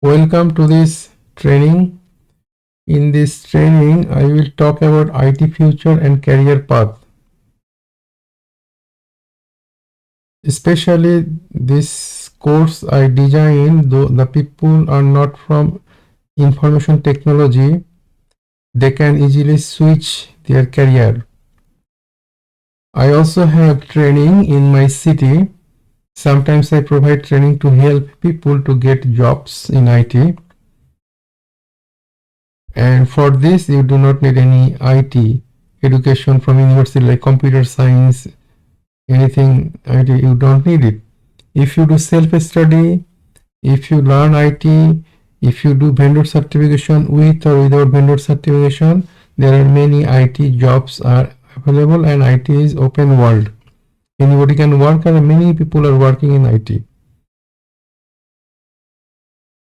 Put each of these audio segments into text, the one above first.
Welcome to this training. In this training, I will talk about IT future and career path. Especially this course I designed, though the people are not from information technology, they can easily switch their career. I also have training in my city. Sometimes I provide training to help people to get jobs in IT. And for this, you do not need any IT education from university like computer science, anything IT, you don't need it. If you do self-study, if you learn IT, if you do vendor certification with or without vendor certification, there are many IT jobs are available and IT is open world. Anybody can work and many people are working in IT.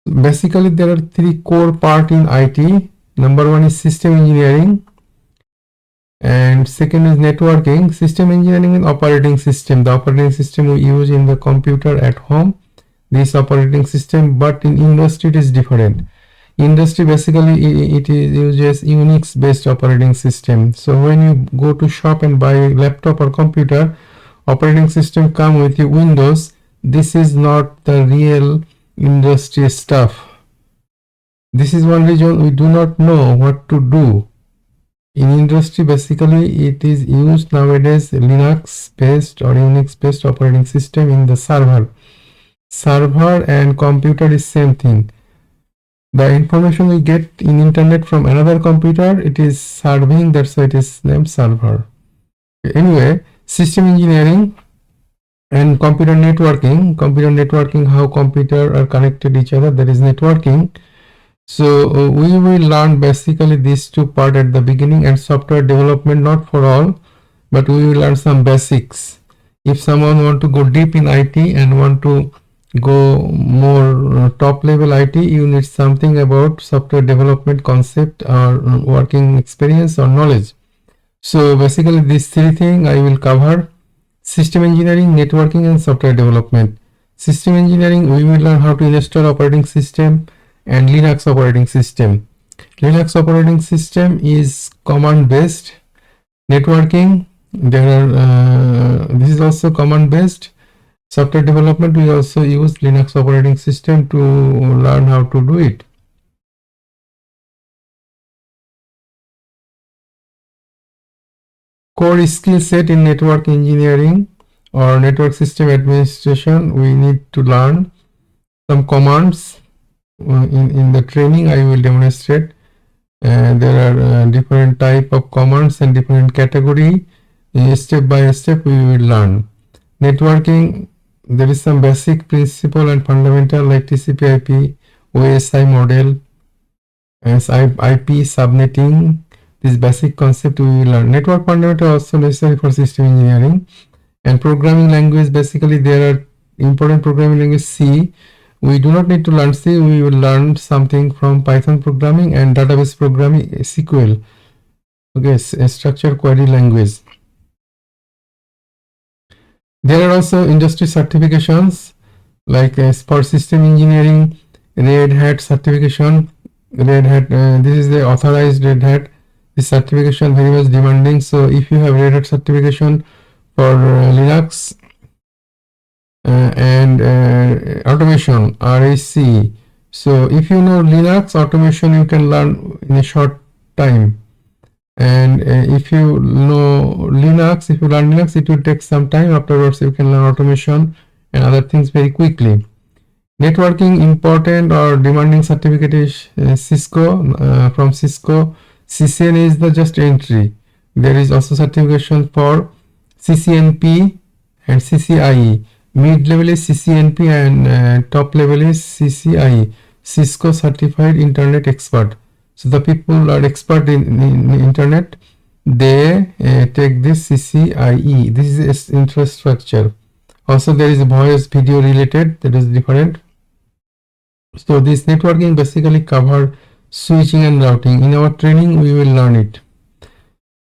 Basically, there are three core parts in IT. Number one is system engineering, and second is networking. System engineering and operating system. The operating system we use in the computer at home. This operating system, but in industry it is different. Industry basically it uses Unix based operating system. So when you go to shop and buy a laptop or computer, operating system come with your Windows. This is not the real industry stuff. This is one reason we do not know what to do. In industry, basically, it is used nowadays Linux based or Unix based operating system in the server. Server and computer is same thing. The information we get in internet from another computer, it is serving, that's why it is named server. Anyway, system engineering and computer networking, how computer are connected each other, that is networking. So we will learn basically these two parts at the beginning, and software development not for all, but we will learn some basics. If someone want to go deep in IT and want to go more top level IT, you need something about software development concept or working experience or knowledge. So basically these three things I will cover: system engineering, networking, and software development. System engineering, we will learn how to install operating system and Linux operating system. Linux operating system is command based. Networking, this is also command based. Software development, we also use Linux operating system to learn how to do it. Core skill set in network engineering or network system administration, we need to learn some commands. In the training I will demonstrate. There are different type of commands and different category. Step by step we will learn. Networking, there is some basic principle and fundamental like TCP/IP, OSI model, as IP subnetting. This basic concept we will learn. Network fundamental also necessary for system engineering. And programming language, basically there are important programming language C. We do not need to learn C, we will learn something from Python programming and database programming, SQL. Okay, structured query language. There are also industry certifications like for system engineering, Red Hat certification. Red Hat, this is the authorized Red Hat. This certification very much demanding. So if you have Red Hat certification for Linux, and automation, RAC. So if you know Linux automation, you can learn in a short time. And if you know Linux, if you learn Linux, it will take some time. Afterwards, you can learn automation and other things very quickly. Networking, important or demanding certificate is Cisco, from Cisco. CCN is the just entry. There is also certification for CCNP and CCIE. Mid level is CCNP and top level is CCIE, Cisco Certified Internet Expert. So the people are expert in internet, they take this CCIE. This is infrastructure. Also there is voice video related, that is different. So this networking basically cover switching and routing. In our training we will learn it.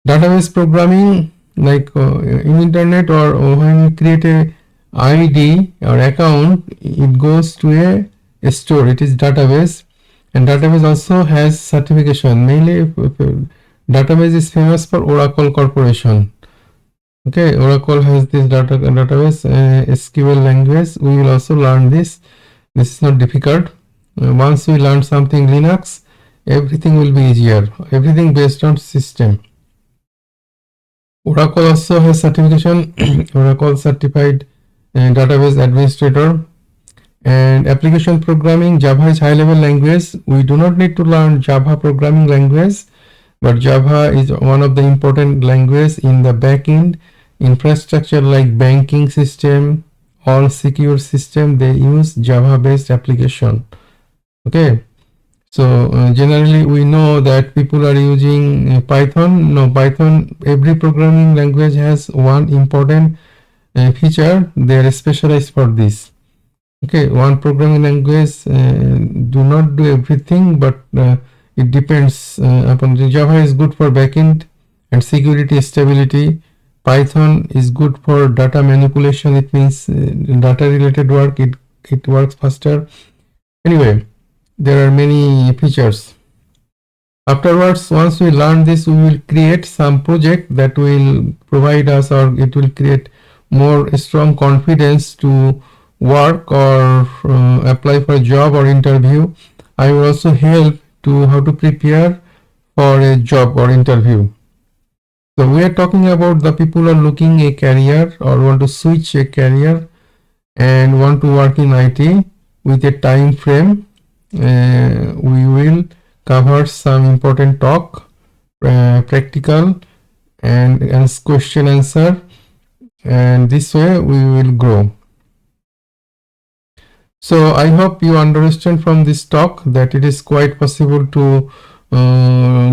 Database programming, like in internet or when we create a ID or account, it goes to a store, it is database, and database also has certification. Mainly database is famous for Oracle Corporation. Okay, Oracle has this database SQL language. We will also learn this. This is not difficult. Once we learn something Linux, everything will be easier. Everything based on system. Oracle also has certification. Oracle certified database administrator. And application programming, Java is high level language. We do not need to learn Java programming language, but Java is one of the important languages in the backend infrastructure, like banking system, all secure system, they use Java based application. Okay, so generally we know that people are using Python. No, Python, every programming language has one important feature. They are specialized for this. Okay, one programming language do not do everything, but it depends upon the Java is good for backend and security stability. Python is good for data manipulation. It means data related work. It works faster. Anyway, there are many features. Afterwards, once we learn this, we will create some project that will provide us, or it will create more strong confidence to work or apply for a job or interview. I will also help to how to prepare for a job or interview. So we are talking about the people who are looking a career or want to switch a career and want to work in IT with a time frame. We will cover some important talk, practical and question answer, and this way we will grow. So I hope you understand from this talk that it is quite possible to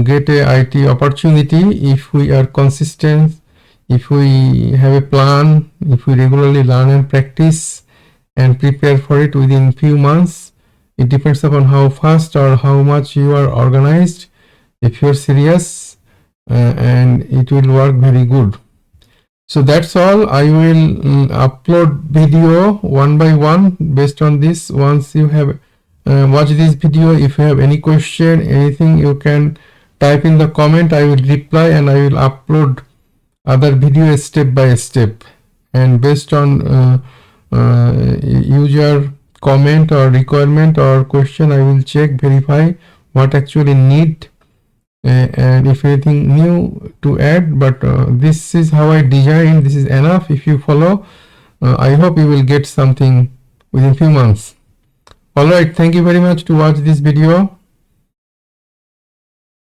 get a IT opportunity if we are consistent, if we have a plan, if we regularly learn and practice and prepare for it within few months. It depends upon how fast or how much you are organized. If you are serious, and it will work very good. So that's all. I will upload video one by one based on this. Once you have watched this video, if you have any question, anything, you can type in the comment. I will reply and I will upload other videos step by step, and based on user comment or requirement or question, I will check, verify what actually need and if anything new to add. But this is how I design. This is enough. If you follow, I hope you will get something within few months. Alright, thank you very much to watch this video.